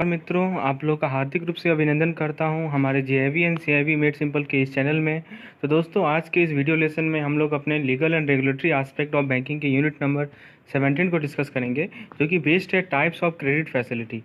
और मित्रों, आप लोग का हार्दिक रूप से अभिनंदन करता हूं हमारे JIB and CIB made simple के इस चैनल में। तो दोस्तों, आज के इस वीडियो लेसन में हम लोग अपने legal and regulatory aspect of banking के यूनिट नंबर 17 को डिस्कस करेंगे, जो कि बेस्ड है टाइप्स ऑफ क्रेडिट फैसिलिटी।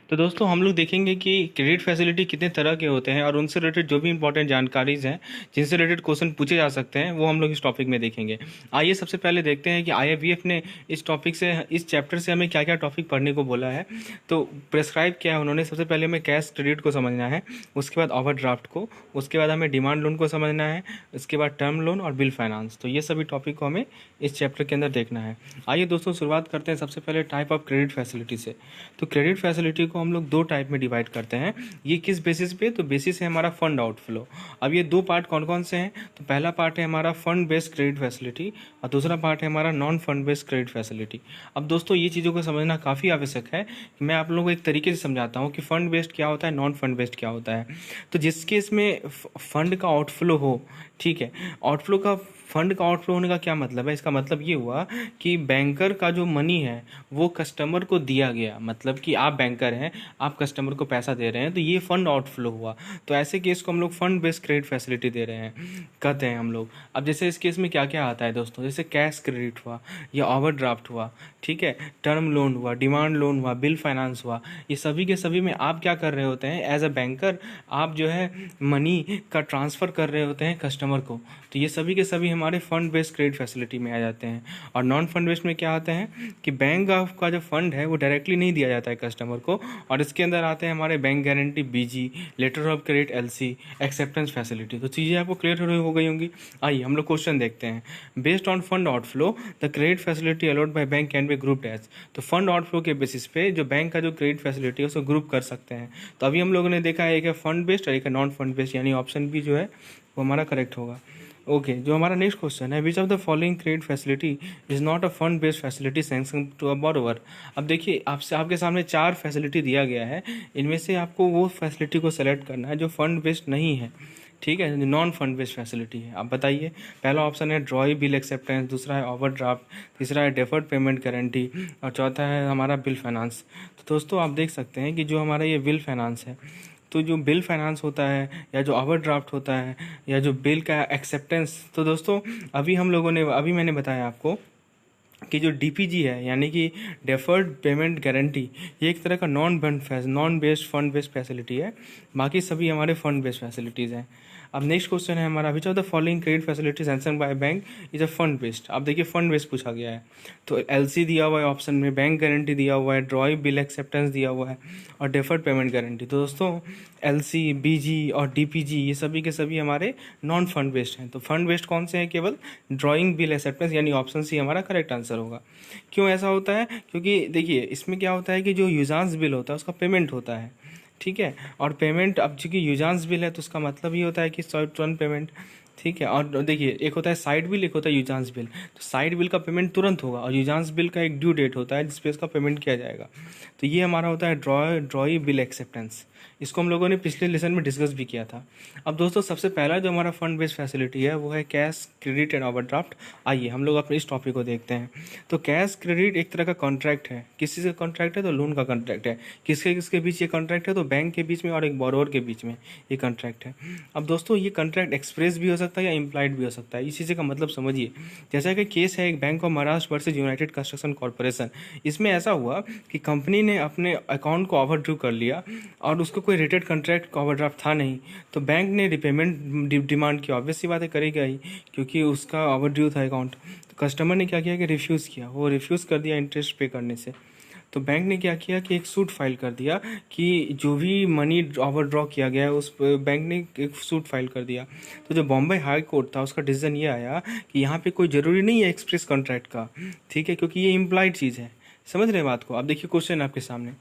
तो दोस्तों, हम लोग देखेंगे कि क्रेडिट फैसिलिटी कितने तरह के होते हैं और उनसे रिलेटेड जो भी इंपॉर्टेंट जानकारीज हैं, जिनसे रिलेटेड क्वेश्चन पूछे जा सकते हैं, वो हम लोग इस टॉपिक में देखेंगे। आइए सबसे पहले देखते हैं कि आईएफबीएफ ने इस टॉपिक से, इस चैप्टर से हमें क्या क्या टॉपिक पढ़ने को बोला है। तो प्रेस्क्राइब किया है उन्होंने। सबसे पहले हमें कैश क्रेडिट को समझना है, उसके बाद ओवरड्राफ्ट को, उसके बाद हमें डिमांड लोन को समझना है, उसके बाद टर्म लोन और बिल फाइनेंस। तो ये सभी टॉपिक को हमें इस चैप्टर के अंदर देखना है। आइए दोस्तों, शुरुआत करते हैं सबसे पहले टाइप ऑफ क्रेडिट फैसिलिटी से। तो क्रेडिट फैसिलिटी को हम लोग दो टाइप में डिवाइड करते हैं। ये किस बेसिस पे? तो बेसिस है हमारा फंड आउटफ्लो। अब ये दो पार्ट कौन कौन से हैं? तो पहला पार्ट है हमारा फंड बेस्ड क्रेडिट फैसिलिटी और दूसरा पार्ट है हमारा non fund based credit facility. अब दोस्तों, ये चीज़ों को समझना काफ़ी आवश्यक है कि मैं आप लोगों को एक तरीके से समझाता हूँ कि फंड बेस्ड क्या होता है, नॉन फंड बेस्ड क्या होता है। तो जिस केस में फंड का आउटफ्लो हो, ठीक है, आउटफ्लो का फंड का आउटफ्लो होने का क्या मतलब है? इसका मतलब ये हुआ कि बैंकर का जो मनी है वो कस्टमर को दिया गया, मतलब कि आप बैंकर हैं, आप कस्टमर को पैसा दे रहे हैं, तो ये फंड आउटफ्लो हुआ। तो ऐसे केस को हम लोग फंड बेस्ड क्रेडिट फैसिलिटी दे रहे हैं, कहते हैं हम लोग। अब जैसे इस केस में क्या क्या आता है दोस्तों, जैसे कैश क्रेडिट हुआ या ओवरड्राफ्ट हुआ, ठीक है, टर्म लोन हुआ, डिमांड लोन हुआ, बिल फाइनेंस हुआ। ये सभी के सभी में आप क्या कर रहे होते हैं? एज अ बैंकर आप जो है मनी का ट्रांसफ़र कर रहे होते हैं कस्टमर को। तो ये सभी के सभी हमारे फंड बेस्ड क्रेडिट फैसिलिटी में आ जाते हैं। और नॉन फंड बेस्ड में क्या आते हैं कि बैंक का जो फंड है वो डायरेक्टली नहीं दिया जाता है कस्टमर को, और इसके अंदर आते हैं हमारे bank guarantee, BG, letter of credit, LC, acceptance facility. तो चीज़ें आपको क्लियर हो गई होंगी। आइए हम लोग क्वेश्चन देखते हैं। Based on fund outflow the credit facility allot by bank can be grouped as. तो फंड आउटफ्लो के बेसिस पे जो बैंक का जो क्रेडिट फैसिलिटी है उसको ग्रुप कर सकते हैं। तो अभी हम लोगों ने देखा है एक है फंड बेस्ड और एक है नॉन फंड बेस्ड, यानी ऑप्शन बी जो है वो हमारा करेक्ट होगा। ओके, जो हमारा नेक्स्ट क्वेश्चन है, which of the following credit facility is not a fund based facility sanction to a borrower. अब देखिए, आपके सामने चार फैसिलिटी दिया गया है, इनमें से आपको वो फैसिलिटी को सेलेक्ट करना है जो फंड बेस्ड नहीं है, ठीक है, नॉन फंड बेस्ड फैसिलिटी है। आप बताइए। पहला ऑप्शन है ड्रॉई बिल एक्सेप्टेंस, दूसरा है ओवरड्राफ्ट, तीसरा है डेफर्ड पेमेंट गारंटी और चौथा है हमारा बिल फाइनेंस। तो दोस्तों, आप देख सकते हैं कि जो हमारा ये बिल फाइनेंस है, तो जो बिल फाइनेंस होता है या जो ओवरड्राफ्ट होता है या जो बिल का एक्सेप्टेंस, तो दोस्तों अभी मैंने बताया आपको कि जो डीपीजी है, यानी कि डेफर्ड पेमेंट गारंटी, ये एक तरह का non based fund based facility है। बाकी सभी हमारे फंड बेस्ड फैसिलिटीज़ हैं। अब नेक्स्ट क्वेश्चन है हमारा, विच of the following credit facility sanction by bank is a fund based. अब देखिए, फंड बेस्ड पूछा गया है, तो एलसी दिया हुआ है ऑप्शन में, बैंक गारंटी दिया हुआ है, ड्रॉई बिल एक्सेप्टेंस दिया हुआ है और डेफर्ड पेमेंट गारंटी। तो दोस्तों, एलसी, बीजी और डीपीजी ये सभी के सभी हमारे नॉन फंड बेस्ड हैं। तो फंड बेस्ड कौन से हैं? केवल ड्रॉइंग बिल एक्सेप्टेंस, यानी ऑप्शन सी हमारा करेक्ट आंसर होगा। क्यों ऐसा होता है? क्योंकि देखिए, इसमें क्या होता है कि जो यूजांस बिल होता है उसका पेमेंट होता है, ठीक है, और पेमेंट, अब चूंकि यूजांस बिल है तो उसका मतलब ये होता है कि तुरंत पेमेंट, ठीक है। और देखिए, एक होता है साइड बिल, एक होता है यूजांस बिल। तो साइड बिल का पेमेंट तुरंत होगा और यूजांस बिल का एक ड्यू डेट होता है जिसपे इसका पेमेंट किया जाएगा। तो ये हमारा होता है ड्रॉई बिल एक्सेप्टेंस। इसको हम लोगों ने पिछले लेसन में डिस्कस भी किया था। अब दोस्तों, सबसे पहला जो हमारा फंड बेस्ड फैसिलिटी है वो है कैश क्रेडिट एंड ओवरड्राफ्ट। आइए हम लोग अपने इस टॉपिक को देखते हैं। तो कैश क्रेडिट एक तरह का कॉन्ट्रैक्ट है। किसी से कॉन्ट्रैक्ट है? तो लोन का कॉन्ट्रैक्ट है। किसके किसके बीच ये कॉन्ट्रैक्ट है? तो बैंक के बीच में और एक बोरोवर के बीच में ये कॉन्ट्रैक्ट है। अब दोस्तों, ये कॉन्ट्रैक्ट एक्सप्रेस भी हो सकता है या इम्प्लाइड भी हो सकता है। इस चीज़ का मतलब समझिए। जैसा कि केस है एक bank of Maharashtra versus United construction corporation. इसमें ऐसा हुआ कि कंपनी ने अपने अकाउंट को ओवरड्यू कर लिया और उसको कोई रेटेड कॉन्ट्रैक्ट का ओवरड्राफ्ट था नहीं, तो बैंक ने रिपेमेंट डिमांड की। ऑब्वियस सी बात है, करेगा ही, क्योंकि उसका ओवरड्यू था अकाउंट। तो कस्टमर ने क्या किया कि रिफ्यूज़ किया, वो रिफ्यूज़ कर दिया इंटरेस्ट पे करने से। तो बैंक ने क्या किया कि एक सूट फाइल कर दिया कि जो भी मनी ओवरड्रॉ किया गया है उस बैंक ने एक सूट फाइल कर दिया। तो जो बॉम्बे हाई कोर्ट था उसका डिसीजन ये आया कि यहाँ पे कोई ज़रूरी नहीं है एक्सप्रेस कॉन्ट्रैक्ट का, ठीक है, क्योंकि ये इम्प्लाइड चीज़ है। समझ रहे हैं बात को? अब देखिए क्वेश्चन आपके सामने,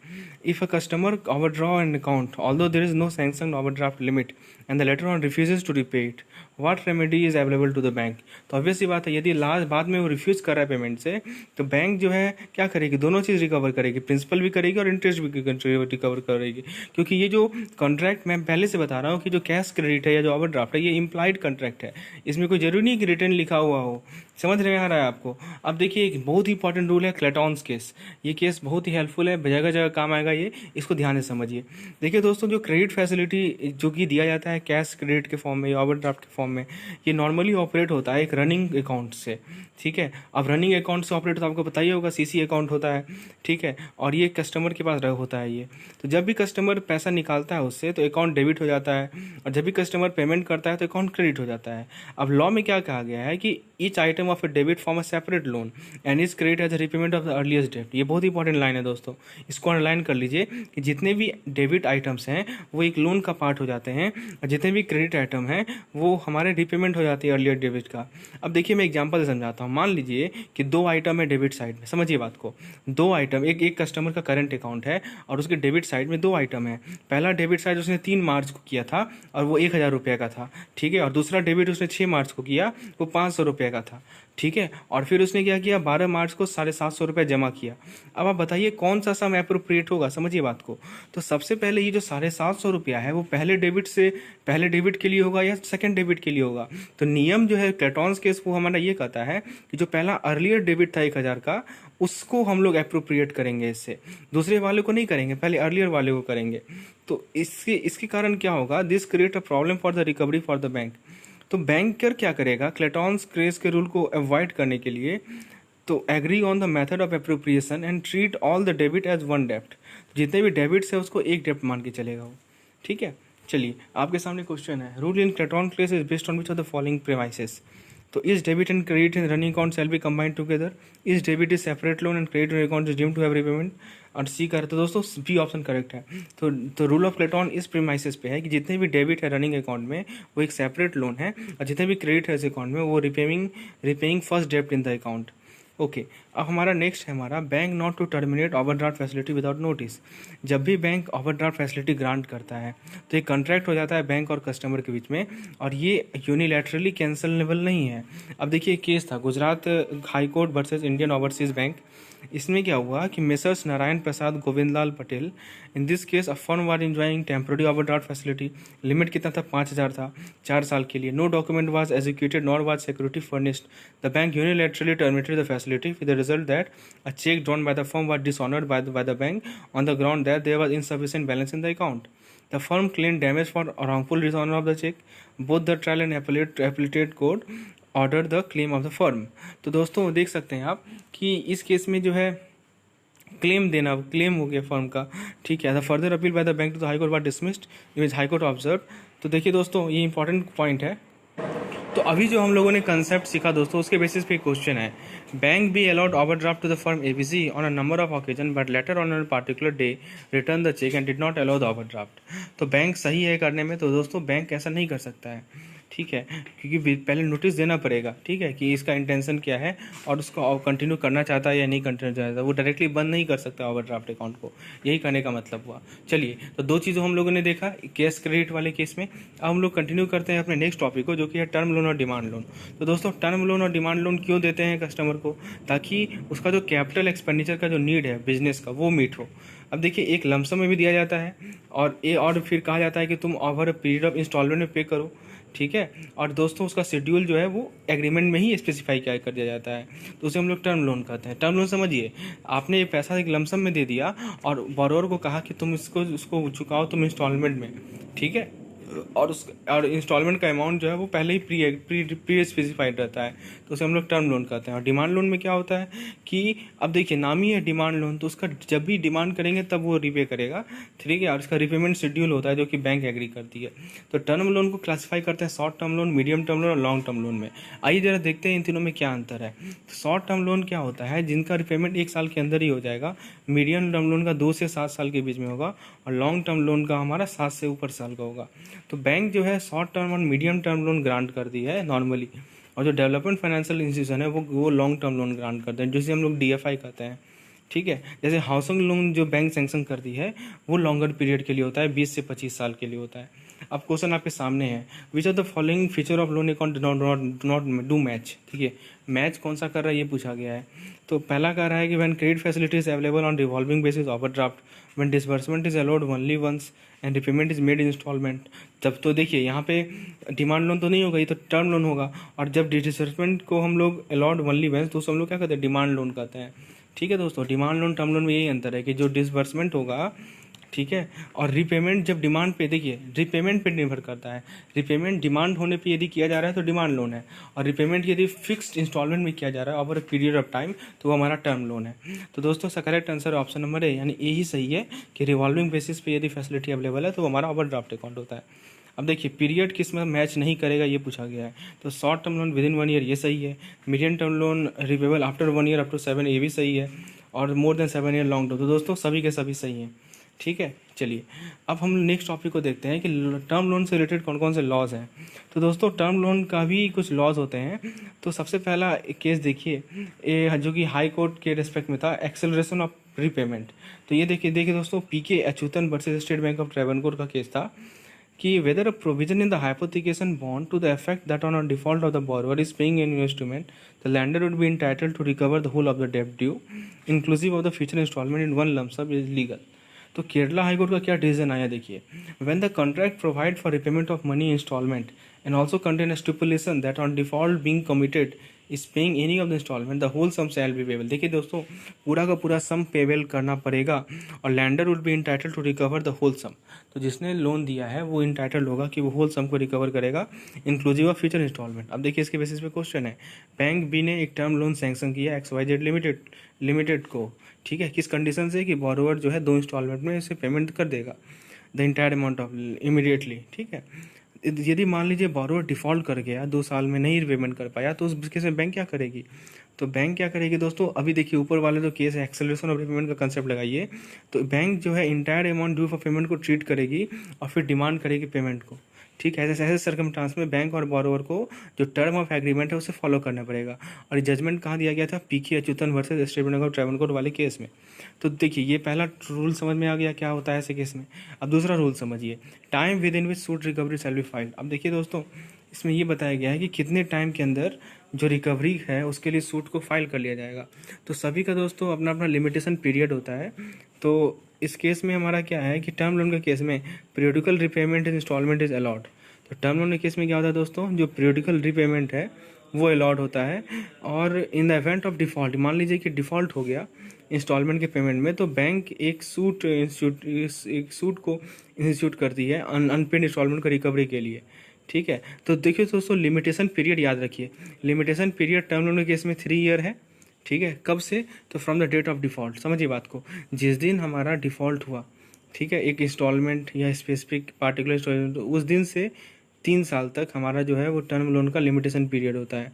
if a customer overdraw an account although there is no sanction overdraft limit and the later on refuses to repay it, what remedy is available to the bank. तो ऑब्वियस सी बात है, यदि लास्ट बाद में वो रिफ्यूज़ कर रहा है पेमेंट से, तो बैंक जो है क्या करेगी, दोनों चीज़ रिकवर करेगी, प्रिंसिपल भी करेगी और इंटरेस्ट भी रिकवर करेगी। क्योंकि ये जो कॉन्ट्रैक्ट मैं पहले से बता रहा हूँ कि जो कैश क्रेडिट है या जो ओवरड्राफ्ट है, ये इम्प्लाइड कॉन्ट्रैक्ट है, इसमें कोई जरूरी नहीं कि रिटर्न लिखा हुआ हो। समझ में आ रहा है आपको। अब देखिए एक बहुत ही इंपॉर्टेंट रूल है क्लेटॉन्स केस। ये केस बहुत ही हेल्पफुल है, जगह जगह काम आएगा ये, इसको ध्यान से समझिए। देखिए दोस्तों, जो क्रेडिट फैसिलिटी जो कि दिया जाता है कैश क्रेडिट के फॉर्म में या ओवरड्राफ्ट के फॉर्म में, ये नॉर्मली ऑपरेट होता है एक रनिंग अकाउंट से, ठीक है। अब रनिंग अकाउंट से ऑपरेट तो आपको पता ही होगा, सीसी अकाउंट होता है, ठीक है। और ये कस्टमर के पास होता है ये। तो जब भी कस्टमर पैसा निकालता है उससे, तो अकाउंट डेबिट हो जाता है, और जब भी कस्टमर पेमेंट करता है तो अकाउंट क्रेडिट हो जाता है। अब लॉ में क्या कहा गया है कि each item of a debit form a separate loan and is credit as a repayment of the earliest date. ये बहुत इंपॉर्टेंट लाइन है दोस्तों, इसको अंडरलाइन कर लीजिए कि जितने भी डेबिट आइटम्स हैं वो एक लोन का पार्ट हो जाते हैं, और जितने भी क्रेडिट आइटम हैं वो हमारे रिपेमेंट हो जाती है अर्लियर डेबिट का। अब देखिए मैं एग्जांपल से समझाता हूँ। मान लीजिए कि दो आइटम है डेबिट साइड में, समझिए बात को। दो आइटम, एक कस्टमर का करंट अकाउंट है और उसके डेबिट साइड में दो आइटम है। पहला डेबिट साइड उसने 3 मार्च को किया था और वो 1000 रुपये का था, ठीक है। और दूसरा डेबिट उसने 6 मार्च को किया, वो 500 रुपये का था, ठीक है। और फिर उसने क्या किया, 12 मार्च को 750 रुपये जमा किया। अब आप बताइए कौन सा सम एप्रोप्रिएट होगा, समझिए बात को। तो सबसे पहले ये जो 750 रुपया है वो पहले डेबिट के लिए होगा या सेकंड डेबिट के लिए होगा। तो नियम जो है क्लेटॉन्स केस वो हमारा ये कहता है कि जो पहला अर्लियर डेबिट था 1000 का, उसको हम लोग एप्रोप्रिएट करेंगे, इससे दूसरे वाले को नहीं करेंगे, पहले अर्लियर वाले को करेंगे। तो इसके कारण क्या होगा, this create a problem for the recovery for the bank. तो बैंकर क्या करेगा, क्लेटॉन्स केस के रूल को अवॉइड करने के लिए, तो agree on the method of appropriation and treat all the debit as one डेब्ट। जितने भी डेबिट्स है उसको एक डेब्ट मान के चलेगा वो, ठीक है। चलिए आपके सामने क्वेश्चन है, rule in Clayton case is based on which of the following premises. तो इस debit and credit in running account shall be combined together, इस debit is separate loan and credit account is deemed to have repayment. और सी कर, तो दोस्तों B option correct है। तो रूल ऑफ क्लेटॉन इस प्रीमाइसेस पे है कि जितने भी डेबिट है रनिंग अकाउंट में वो एक सेपरेट लोन है, और जितने भी क्रेडिट है इस अकाउंट में वो रिपेइंग फर्स्ट डेब्ट इन द अकाउंट। ओके, अब हमारा नेक्स्ट है हमारा bank not to terminate overdraft facility without notice. जब भी बैंक ओवरड्राफ्ट फैसिलिटी ग्रांट करता है तो एक कॉन्ट्रैक्ट हो जाता है बैंक और कस्टमर के बीच में, और ये यूनिलैटरली कैंसलेबल नहीं है। अब देखिए केस था Gujarat high court versus Indian Overseas Bank. इसमें क्या हुआ कि Mrs Narayan Prasad Govindlal Patel, in this case a firm was enjoying temporary overdraft facility. Limit कितना था, 5000 था 4 साल के लिए। No document was executed nor was security furnished. The bank unilaterally terminated the facility with the result that a cheque drawn by the firm was dishonoured by the bank on the ground that there was insufficient balance in the account. The firm claimed damage for wrongful dishonor of the check. Both the trial and appellate court ordered the claim of the firm. तो दोस्तों देख सकते हैं आप कि इस case में जो है क्लेम हो गया फर्म का, ठीक है। The further appeal by the bank to the high court was dismissed, which high court observe. तो देखिए दोस्तों ये इंपॉर्टेंट पॉइंट है। तो अभी जो हम लोगों ने कंसेप्ट सीखा दोस्तों, उसके बेसिस पे क्वेश्चन है, bank be allowed overdraft to the firm ABC on a number of occasion but later on a particular day return the cheque and did not allow the overdraft. तो bank सही है करने में, तो दोस्तों bank ऐसा नहीं कर सकता है, ठीक है, क्योंकि पहले नोटिस देना पड़ेगा, ठीक है, कि इसका इंटेंशन क्या है और उसको कंटिन्यू करना चाहता है या नहीं कंटिन्यू चाहता है। वो डायरेक्टली बंद नहीं कर सकता ओवरड्राफ्ट अकाउंट को, यही करने का मतलब हुआ। चलिए, तो दो चीज़ों हम लोगों ने देखा कैश क्रेडिट वाले केस में। अब हम लोग कंटिन्यू करते हैं अपने नेक्स्ट टॉपिक को, जो कि है टर्म लोन और डिमांड लोन। तो दोस्तों टर्म लोन और डिमांड लोन क्यों देते हैं कस्टमर को, ताकि उसका जो कैपिटल एक्सपेंडिचर का जो नीड है बिजनेस का वो मीट हो। अब देखिए एक लमसम में भी दिया जाता है और फिर कहा जाता है कि तुम over a period of instalment में पे करो, ठीक है। और दोस्तों उसका शेड्यूल जो है वो एग्रीमेंट में ही स्पेसिफाई कर दिया जाता है, तो उसे हम लोग टर्म लोन कहते हैं। टर्म लोन समझिए, आपने ये पैसा एक लमसम में दे दिया और बोरोवर को कहा कि तुम उसको चुकाओ तुम इंस्टॉलमेंट में, ठीक है। और इंस्टॉलमेंट का अमाउंट जो है वो पहले ही प्री स्पेसिफाइड रहता है, तो उसे हम लोग टर्म लोन कहते हैं। और डिमांड लोन में क्या होता है कि अब देखिए नाम ही है डिमांड लोन, तो उसका जब भी डिमांड करेंगे तब वो रीपे करेगा, ठीक है। और उसका रिपेमेंट शेड्यूल होता है जो कि बैंक एग्री करती है। तो टर्म लोन को क्लासीफाई करते हैं short term loan, medium term loan और लॉन्ग टर्म लोन में। आइए जरा देखते हैं इन तीनों में क्या अंतर है। तो शॉर्ट टर्म लोन क्या होता है, जिनका रिपेमेंट 1 साल के अंदर ही हो जाएगा। मीडियम टर्म लोन का 2 से 7 साल के बीच में होगा, और लॉन्ग टर्म लोन का हमारा 7 से ऊपर साल का होगा। तो बैंक जो है शॉर्ट टर्म और मीडियम टर्म लोन ग्रांट कर दी है नॉर्मली, और जो डेवलपमेंट फाइनेंशियल इंस्टीट्यूशन है वो लॉन्ग टर्म लोन ग्रांट करते हैं, जिसे हम लोग DFI कहते हैं, ठीक है। जैसे हाउसिंग लोन जो बैंक सैंक्शन करती है वो लॉन्गर पीरियड के लिए होता है, 20 से 25 साल के लिए होता है। अब क्वेश्चन आपके सामने है, which of the following feature of loan account not do match. ठीक है, मैच कौन सा कर रहा है ये पूछा गया है। तो पहला कह रहा है कि when credit facilities available on revolving basis overdraft, when disbursement is allowed only once and repayment is made in instalment. जब तो देखिए यहाँ पे डिमांड लोन तो नहीं होगा, ये तो टर्म लोन होगा। और जब डिसबर्समेंट को हम लोग अलाउड ओनली वंस, तो हम लोग क्या कहते हैं, डिमांड लोन कहते हैं। ठीक है दोस्तों, डिमांड लोन टर्म लोन में यही अंतर है कि जो डिसबर्समेंट होगा, ठीक है, और रीपेमेंट जब डिमांड पे, देखिए रिपेमेंट पे निर्भर करता है। रिपेमेंट डिमांड होने पे यदि किया जा रहा है तो डिमांड लोन है, और रिपेमेंट यदि फिक्स्ड इंस्टॉलमेंट में किया जा रहा है over a period of time तो वो हमारा टर्म लोन है। तो दोस्तों इसका correct answer option number A, यानी ए ही सही है कि रिवॉल्विंग बेसिस पे यदि फैसिलिटी अवेलेबल है तो वो हमारा ओवरड्राफ्ट अकाउंट होता है। अब देखिए पीरियड किस में मैच नहीं करेगा ये पूछा गया है। तो short term loan within 1 year ये सही है, medium term loan repayable after 1 year up to 7 ये भी सही है, और more than 7 year long term. तो दोस्तों सभी के सभी सही हैं। ठीक है, चलिए अब हम नेक्स्ट टॉपिक को देखते हैं कि टर्म लोन से रिलेटेड कौन कौन से लॉज हैं। तो दोस्तों टर्म लोन का भी कुछ लॉज होते हैं। तो सबसे पहला केस देखिए, ये जो कि हाई कोर्ट के रिस्पेक्ट में था, एक्सेलरेशन ऑफ रीपेमेंट। तो ये देखिए देखिए दोस्तों, PK Achuthan versus state bank of Travancore का केस था कि whether a provision in the hypothecation bond to the effect that on a default of the borrower is paying an instrument, the lender would be entitled to recover the whole of the debt due, inclusive of the future installment in one lump sum is legal। तो Kerala high court का क्या decision आया देखिए, when the contract provide for repayment of money installment and also contain a stipulation that on default being committed is paying any of the installment, the whole sum shall be payable। देखिए दोस्तों पूरा का पूरा सम payable करना पड़ेगा, और lender would be entitle to recover the whole sum. तो जिसने लोन दिया है वो इंटाइटल होगा कि वो होल सम को रिकवर करेगा, इंक्लूसिव ऑफ फ्यूचर इंस्टॉलमेंट। अब देखिए इसके बेसिस पे क्वेश्चन है, बैंक बी ने एक टर्म लोन सैंक्शन किया XYZ लिमिटेड को, ठीक है, किस कंडीशन से कि बोरोवर जो है 2 इंस्टॉलमेंट में इसे पेमेंट कर देगा the entire amount of immediately. ठीक है, यदि मान लीजिए बोरोवर डिफ़ॉल्ट कर गया, 2 साल में नहीं पेमेंट कर पाया, तो उस केस में बैंक क्या करेगी। तो बैंक क्या करेगी दोस्तों, अभी देखिए ऊपर वाले जो केस है एक्सेलरेशन ऑफ पेमेंट का कंसेप्ट लगाइए, तो बैंक जो है entire amount due for payment को ट्रीट करेगी और फिर डिमांड करेगी पेमेंट को। ठीक है, ऐसे ऐसे सर्कमस्टांस में बैंक और बोरोवर को जो टर्म ऑफ एग्रीमेंट है उसे फॉलो करना पड़ेगा। और ये जजमेंट कहाँ दिया गया था, PK Achuthan versus state bank of Travancore वाले केस में। तो देखिए ये पहला रूल समझ में आ गया क्या होता है ऐसे केस में। अब दूसरा रूल समझिए, time with in which suit recovery shall be filed. अब देखिए दोस्तों इसमें ये बताया गया है कि कितने टाइम के अंदर जो रिकवरी है उसके लिए सूट को फाइल कर लिया जाएगा। तो सभी का दोस्तों अपना अपना लिमिटेशन पीरियड होता है। तो इस केस में हमारा क्या है कि टर्म लोन के केस में periodical repayment instalment is allowed. तो टर्म लोन के केस में क्या होता है दोस्तों, जो पीरियडिकल रिपेमेंट है वो अलाउड होता है। और in the event of default, मान लीजिए कि डिफ़ॉल्ट हो गया इंस्टॉलमेंट के पेमेंट में, तो बैंक एक सूट को इंस्टीट्यूट करती है अनपेड इंस्टॉलमेंट का रिकवरी के लिए। ठीक है, तो देखिए दोस्तों लिमिटेशन पीरियड याद रखिए, लिमिटेशन पीरियड टर्म लोन के केस में 3 ईयर है। ठीक है, कब से, तो from the date of default. समझिए बात को, जिस दिन हमारा डिफ़ॉल्ट हुआ, ठीक है, एक इंस्टॉलमेंट या स्पेसिफिक पार्टिकुलर इंस्टॉलमेंट, तो उस दिन से 3 साल तक हमारा जो है वो टर्म लोन का लिमिटेशन पीरियड होता है।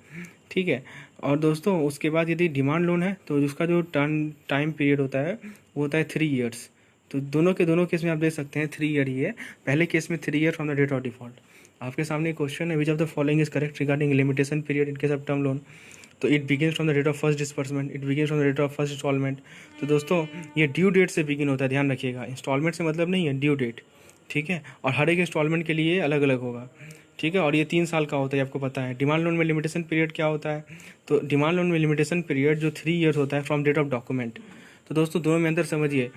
ठीक है, और दोस्तों उसके बाद यदि डिमांड लोन है तो उसका जो टाइम पीरियड होता है वो होता है 3 ईयर्स। तो दोनों केस में आप देख सकते हैं 3 ईयर ही है। पहले केस में 3 year from the date of default. आपके सामने क्वेश्चन है, which of the following is correct regarding limitation period in case of term loan. तो it begin from the date of first disbursement, it begin from the date of first installment. तो दोस्तों ये due date से begin होता है, ध्यान रखिएगा, instalment से मतलब नहीं है, ड्यू डेट। ठीक है, और हर एक इंस्टॉलमेंट के लिए अलग अलग होगा। ठीक है, और ये 3 साल का होता है, आपको पता है। डिमांड लोन में लिमिटेशन पीरियड क्या होता है, तो डिमांड लोन में लिमिटेशन पीरियड जो 3 ईयर्स होता है फ्रॉम डेट ऑफ डॉक्यूमेंट। तो दोस्तों दोनों में अंदर समझिए,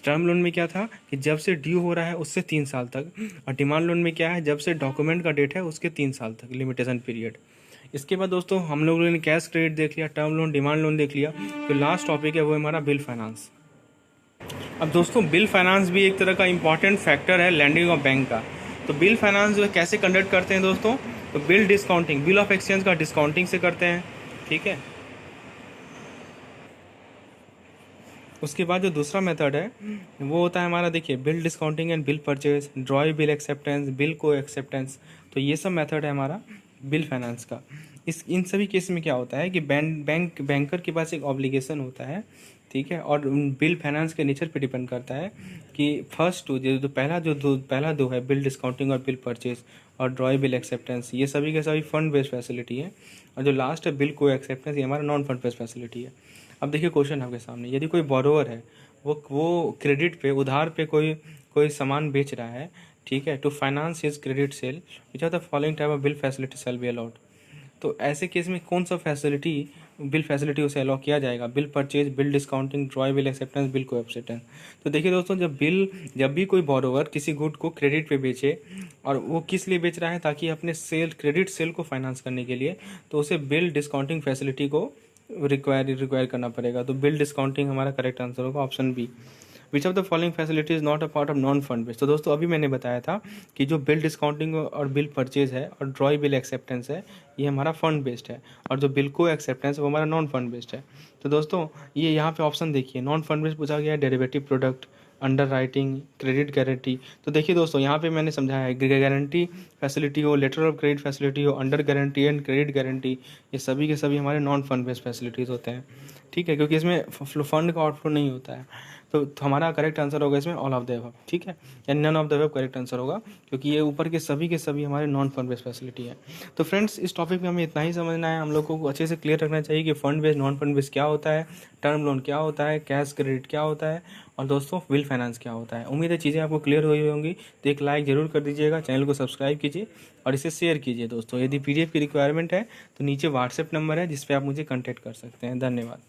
टर्म लोन में क्या था कि जब से ड्यू हो रहा है उससे 3 साल तक, और डिमांड लोन में क्या है, जब से डॉक्यूमेंट का डेट है उसके 3 साल तक लिमिटेशन पीरियड। इसके बाद दोस्तों हम लोगों ने कैश क्रेडिट देख लिया, टर्म लोन, डिमांड लोन देख लिया। तो लास्ट टॉपिक है वो हमारा बिल फाइनेंस। अब दोस्तों बिल फाइनेंस भी एक तरह का इंपॉर्टेंट फैक्टर है लैंडिंग ऑफ बैंक का। तो बिल फाइनेंस जो है कैसे कंडक्ट करते हैं दोस्तों, तो bill discounting, bill of exchange का डिस्काउंटिंग से करते हैं। ठीक है, उसके बाद जो दूसरा मेथड है वो होता है हमारा, देखिए, bill discounting and bill purchase, ड्रॉय bill acceptance, bill को एक्सेप्टेंस। तो ये सब मेथड है हमारा बिल फाइनेंस का। इन सभी केस में क्या होता है कि बैंकर के पास एक ऑब्लिगेशन होता है। ठीक है, और बिल फाइनेंस के नेचर पे डिपेंड करता है कि फर्स्ट टू जो पहला दो है, बिल डिस्काउंटिंग और बिल परचेज और ड्रॉय बिल एक्सेप्टेंस, ये सभी के सभी फंड बेस्ड फैसिलिटी है। और जो लास्ट है बिल को एक्सेप्टेंस, ये हमारा नॉन फंड बेस्ड फैसिलिटी है। अब देखिए क्वेश्चन आपके सामने, यदि कोई बोरोवर है, वो क्रेडिट पे, उधार पे कोई कोई सामान बेच रहा है, ठीक है, to finance his credit sale, which are the following type of bill facility shall be allowed. तो ऐसे केस में कौन सा बिल फैसिलिटी उसे अलाउ किया जाएगा? Bill purchase, bill discounting, drawee bill acceptance, bill co-acceptance. तो देखिए दोस्तों, जब भी कोई बोरोवर किसी गुड को क्रेडिट पे बेचे, और वो किस लिए बेच रहा है, ताकि अपने क्रेडिट सेल को फाइनेंस करने के लिए, तो उसे बिल डिस्काउंटिंग फैसिलिटी को रिक्वायर करना पड़ेगा। तो बिल डिस्काउंटिंग हमारा करेक्ट आंसर होगा, option B. Which of the following facility is not a part of non fund based. तो दोस्तों अभी मैंने बताया था कि जो बिल डिस्काउंटिंग और बिल परचेज है और ड्रॉय बिल एक्सेप्टेंस है, ये हमारा फंड बेस्ड है, और जो बिल को एक्सेप्टेंस है वो हमारा नॉन फंड बेस्ड है। तो दोस्तों ये यहाँ पे ऑप्शन देखिए, नॉन फंड बेस्ड पूछा गया है, derivative product, under writing, credit guarantee. तो देखिए दोस्तों यहाँ पे मैंने समझाया है, गारंटी फैसिलिटी हो, लेटर ऑफ क्रेडिट फैसिलिटी हो, under guarantee and credit guarantee, ये सभी के सभी हमारे नॉन फंड बेस्ड फैसिलिटीज़ होते हैं, ठीक है, क्योंकि इसमें फंड का आउटफ्लो नहीं होता है। तो हमारा करेक्ट आंसर होगा इसमें ऑल ऑफ द अबव, ठीक है, या none of the above correct answer होगा, क्योंकि ये ऊपर के सभी हमारे नॉन फंड बेस्ड फैसिलिटी है। तो फ्रेंड्स इस टॉपिक में हमें इतना ही समझना है, हम लोग को अच्छे से क्लियर रखना चाहिए कि fund based, non fund based क्या होता है, टर्म लोन क्या होता है, कैश क्रेडिट क्या होता है, और दोस्तों बिल फाइनेंस क्या होता है। उम्मीद है चीज़ें आपको क्लियर हुई होंगी। तो एक लाइक ज़रूर कर दीजिएगा, चैनल को सब्सक्राइब कीजिए और इसे शेयर कीजिए दोस्तों। यदि PDF की रिक्वायरमेंट है तो नीचे व्हाट्सएप नंबर है जिस पे आप मुझे कॉन्टैक्ट कर सकते हैं। धन्यवाद।